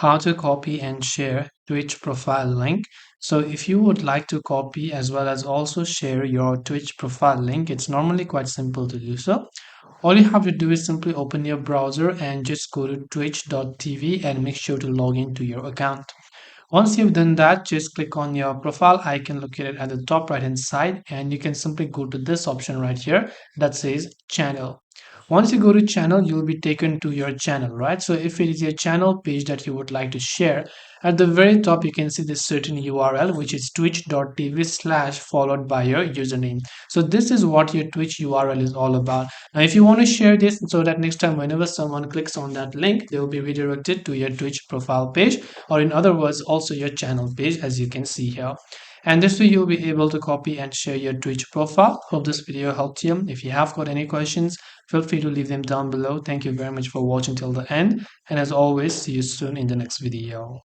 how to copy and share Twitch profile link. So if you would like to copy as well as also share your Twitch profile link, it's normally quite simple to do so. All you have to do is simply open your browser and just go to twitch.tv and make sure to log into your account. Once you've done that, just click on your profile icon located at the top right hand side, and you can simply go to this option right here that says channel. Once you go to channel, you'll be taken to your channel, right? So if it is your channel page that you would like to share, at the very top you can see this certain URL, which is twitch.tv/ followed by your username. So this is what your Twitch URL is all about. Now if you want to share this so that next time whenever someone clicks on that link, they will be redirected to your Twitch profile page, or in other words also your channel page, as you can see here. And this way you'll be able to copy and share your Twitch profile. Hope this video helped you. If you have got any questions, feel free to leave them down below. Thank you very much for watching till the end, and as always, see you soon in the next video.